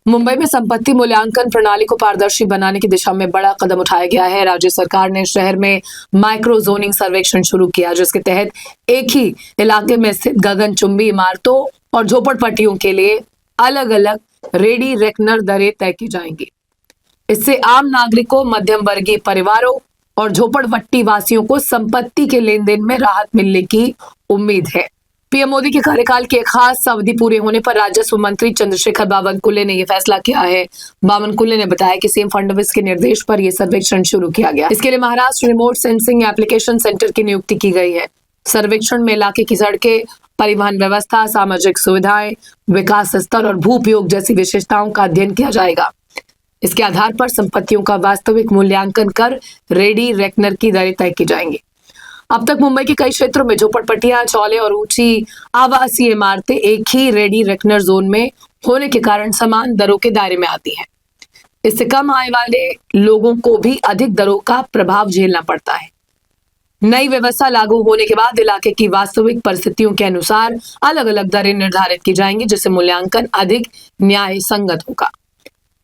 मुंबई में संपत्ति मूल्यांकन प्रणाली को पारदर्शी बनाने की दिशा में बड़ा कदम उठाया गया है। राज्य सरकार ने शहर में माइक्रो जोनिंग सर्वेक्षण शुरू किया, जिसके तहत एक ही इलाके में स्थित गगनचुंबी इमारतों और झोपड़पट्टियों के लिए अलग अलग रेडी रेकनर दरें तय की जाएंगी। इससे आम नागरिकों, मध्यम वर्गीय परिवारों और झोपड़पट्टी वासियों को संपत्ति के लेन देन में राहत मिलने की उम्मीद है। पीएम मोदी के कार्यकाल की एक खास अवधि पूरे होने पर राजस्व मंत्री चंद्रशेखर बावनकुले ने यह फैसला किया है। बावनकुले ने बताया कि सीएम फडणवीस के निर्देश पर यह सर्वेक्षण शुरू किया गया। इसके लिए Maharashtra remote sensing application centre की नियुक्ति की गई है। सर्वेक्षण में इलाके की सड़कें, परिवहन व्यवस्था, सामाजिक सुविधाएं, विकास स्तर और भू उपयोग जैसी विशेषताओं का अध्ययन किया जाएगा। इसके आधार पर संपत्तियों का वास्तविक मूल्यांकन कर रेडी रेकनर की दरें तय की जाएंगी। अब तक मुंबई के कई क्षेत्रों में झोपड़पट्टियां, चौले और ऊंची आवासीय इमारतें एक ही रेडी रेकनर जोन में होने के कारण समान दरों के दायरे में आती हैं। इससे कम आय वाले लोगों को भी अधिक दरों का प्रभाव झेलना पड़ता है। नई व्यवस्था लागू होने के बाद इलाके की वास्तविक परिस्थितियों के अनुसार अलग अलग दरें निर्धारित की जाएंगी, जिससे मूल्यांकन अधिक न्याय संगत होगा।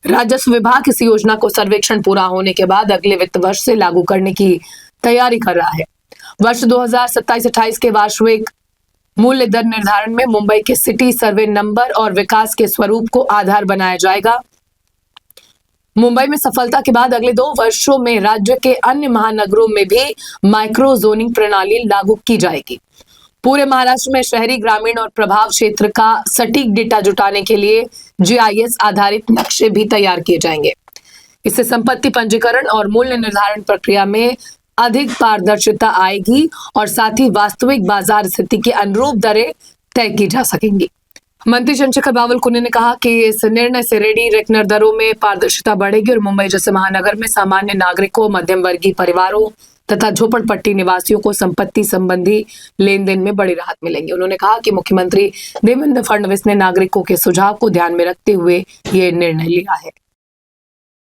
राजस्व विभाग इस योजना को सर्वेक्षण पूरा होने के बाद अगले वित्त वर्ष से लागू करने की तैयारी कर रहा है। वर्ष 2027-28 के वार्षिक मूल्य दर निर्धारण में मुंबई के सिटी सर्वे नंबर और विकास के स्वरूप को आधार बनाया जाएगा। मुंबई में सफलता के बाद अगले 2 वर्षों में राज्य के अन्य महानगरों में भी माइक्रो जोनिंग प्रणाली लागू की जाएगी। पूरे महाराष्ट्र में शहरी, ग्रामीण और प्रभाव क्षेत्र का सटीक डेटा जुटाने के लिए जीआईएस आधारित नक्शे भी तैयार किए जाएंगे। इससे संपत्ति पंजीकरण और मूल्य निर्धारण प्रक्रिया में अधिक पारदर्शिता आएगी और साथ ही वास्तविक बाजार स्थिति के अनुरूप दरें तय की जा सकेंगी। मंत्री चंद्रशेखर बावनकुले ने कहा कि इस निर्णय से रेडी रेकनर दरों में पारदर्शिता बढ़ेगी और मुंबई जैसे महानगर में सामान्य नागरिकों, मध्यम वर्गीय परिवारों तथा झोपड़पट्टी निवासियों को संपत्ति संबंधी लेन देन में बड़ी राहत मिलेंगी। उन्होंने कहा कि मुख्यमंत्री देवेंद्र फडणवीस ने नागरिकों के सुझाव को ध्यान में रखते हुए ये निर्णय लिया है।